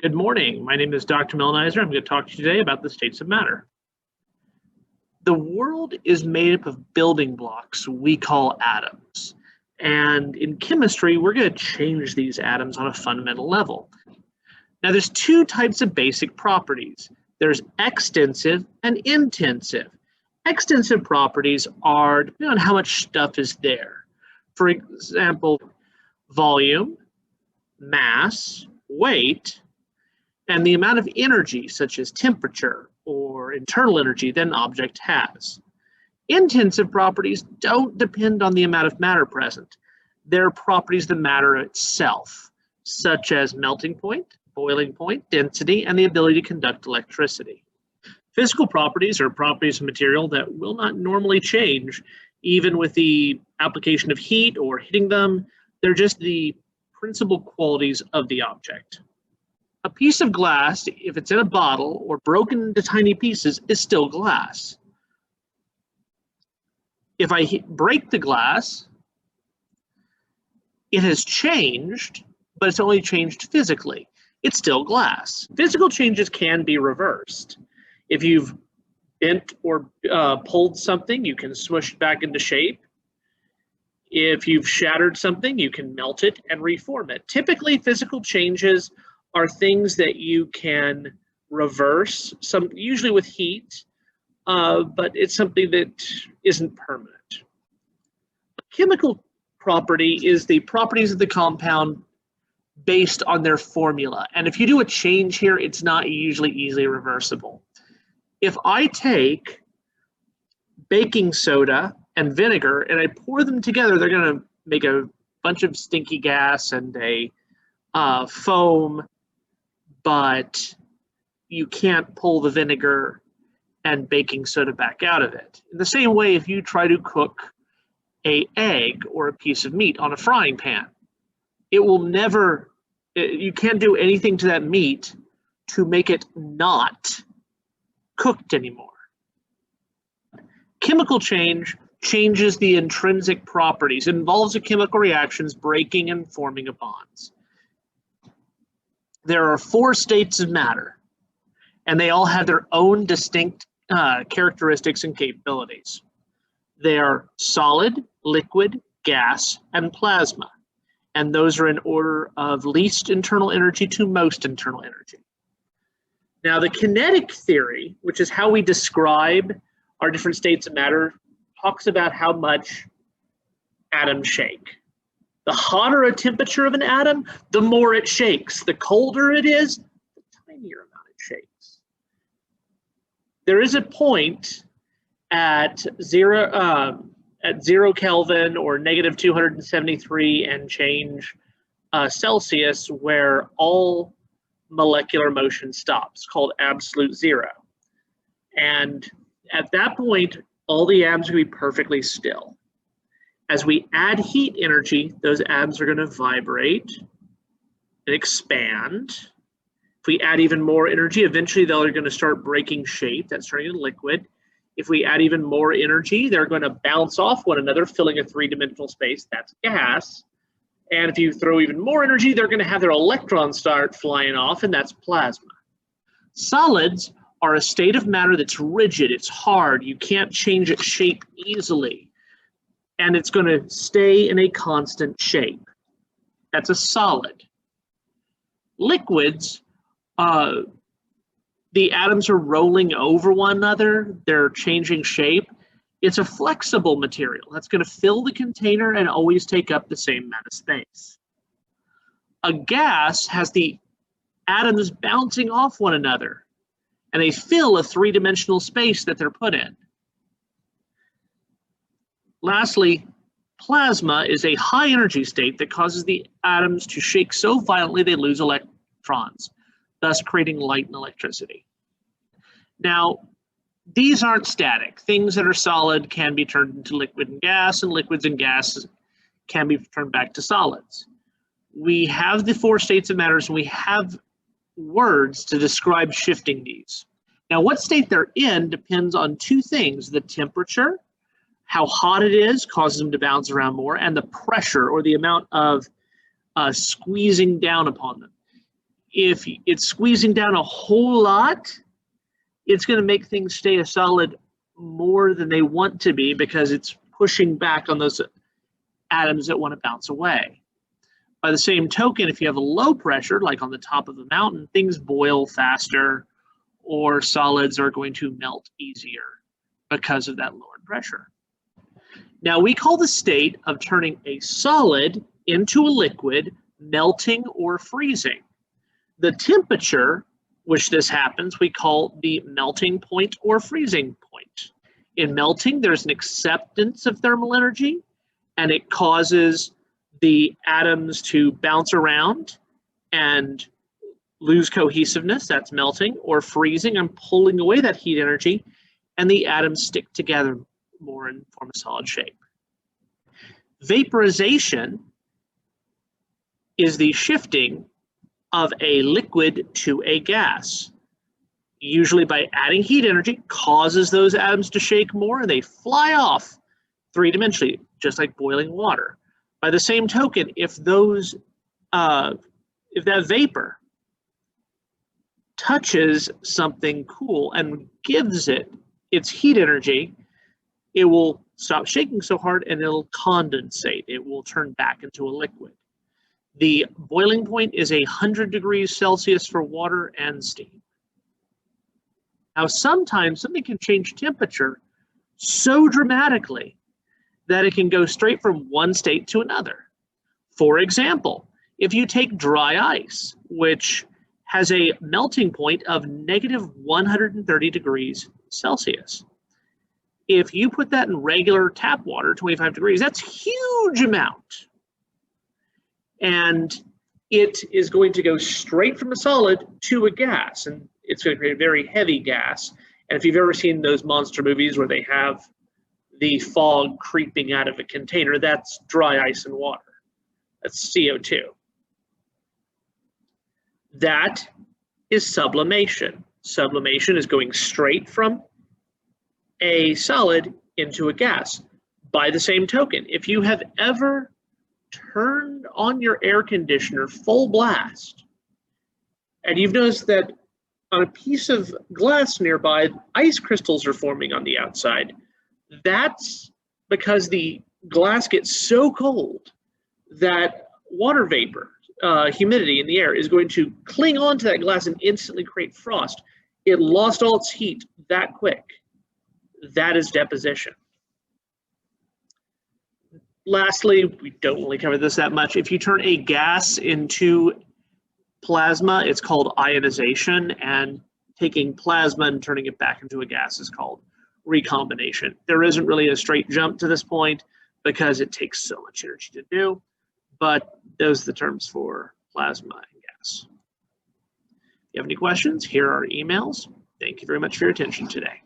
Good morning. My name is Dr. Millenizer. I'm going to talk to you today about the states of matter. The world is made up of building blocks we call atoms. And in chemistry, we're going to change these atoms on a fundamental level. Now, there's two types of basic properties. There's extensive and intensive. Extensive properties are depending on how much stuff is there. For example, volume, mass, weight, and the amount of energy, such as temperature or internal energy, that an object has. Intensive properties don't depend on the amount of matter present. They're properties of the matter itself, such as melting point, boiling point, density, and the ability to conduct electricity. Physical properties are properties of material that will not normally change, even with the application of heat or hitting them. They're just the principal qualities of the object. A piece of glass, if it's in a bottle or broken into tiny pieces, is still glass. If I break the glass, it has changed, but it's only changed physically. It's still glass. Physical changes can be reversed. If you've bent or pulled something, you can swoosh it back into shape. If you've shattered something, you can melt it and reform it. Typically, physical changes are things that you can reverse, usually with heat, but it's something that isn't permanent. A chemical property is the properties of the compound based on their formula. And if you do a change here, it's not usually easily reversible. If I take baking soda and vinegar and I pour them together, they're going to make a bunch of stinky gas and a foam, but you can't pull the vinegar and baking soda back out of it. In the same way, if you try to cook an egg or a piece of meat on a frying pan, you can't do anything to that meat to make it not cooked anymore. Chemical change changes the intrinsic properties. It involves the chemical reactions breaking and forming of bonds. There are 4 states of matter, and they all have their own distinct characteristics and capabilities. They are solid, liquid, gas, and plasma, and those are in order of least internal energy to most internal energy. Now, the kinetic theory, which is how we describe our different states of matter, talks about how much atoms shake. The hotter a temperature of an atom, the more it shakes. The colder it is, the tinier amount it shakes. There is a point at 0 Kelvin or negative 273 and change Celsius where all molecular motion stops, called absolute zero. And at that point, all the atoms will be perfectly still. As we add heat energy, those atoms are going to vibrate and expand. If we add even more energy, eventually they're going to start breaking shape. That's turning into liquid. If we add even more energy, they're going to bounce off one another, filling a 3-dimensional space. That's gas. And if you throw even more energy, they're going to have their electrons start flying off, and that's plasma. Solids are a state of matter that's rigid. It's hard. You can't change its shape easily. And it's going to stay in a constant shape. That's a solid. Liquids, the atoms are rolling over one another. They're changing shape. It's a flexible material that's going to fill the container and always take up the same amount of space. A gas has the atoms bouncing off one another, and they fill a 3-dimensional space that they're put in. Lastly, plasma is a high energy state that causes the atoms to shake so violently they lose electrons, thus creating light and electricity. Now, these aren't static. Things that are solid can be turned into liquid and gas, and liquids and gases can be turned back to solids. We have the 4 states of matter, and we have words to describe shifting these. Now, what state they're in depends on 2 things: the temperature, how hot it is causes them to bounce around more, and the pressure or the amount of squeezing down upon them. If it's squeezing down a whole lot, it's going to make things stay a solid more than they want to be because it's pushing back on those atoms that want to bounce away. By the same token, if you have a low pressure, like on the top of the mountain, things boil faster or solids are going to melt easier because of that lowered pressure. Now, we call the state of turning a solid into a liquid melting or freezing. The temperature which this happens, we call the melting point or freezing point. In melting, there's an acceptance of thermal energy, and it causes the atoms to bounce around and lose cohesiveness, that's melting, or freezing and pulling away that heat energy, and the atoms stick together more and form a solid shape. Vaporization is the shifting of a liquid to a gas, usually by adding heat energy, causes those atoms to shake more and they fly off three-dimensionally, just like boiling water. By the same token, if that vapor touches something cool and gives it its heat energy, it will stop shaking so hard and it'll condensate. It will turn back into a liquid. The boiling point is 100 degrees Celsius for water and steam. Now, sometimes something can change temperature so dramatically that it can go straight from one state to another. For example, if you take dry ice, which has a melting point of negative 130 degrees Celsius. If you put that in regular tap water, 25 degrees, that's a huge amount. And it is going to go straight from a solid to a gas, and it's going to create a very heavy gas. And if you've ever seen those monster movies where they have the fog creeping out of a container, that's dry ice and water. That's CO2. That is sublimation. Sublimation is going straight from a solid into a gas. By the same token, if you have ever turned on your air conditioner full blast, and you've noticed that on a piece of glass nearby, ice crystals are forming on the outside, that's because the glass gets so cold that water vapor, humidity in the air, is going to cling onto that glass and instantly create frost. It lost all its heat that quick. That is deposition. Lastly, we don't really cover this that much. If you turn a gas into plasma, it's called ionization, and taking plasma and turning it back into a gas is called recombination. There isn't really a straight jump to this point because it takes so much energy to do, but those are the terms for plasma and gas. If you have any questions, here are emails. Thank you very much for your attention today.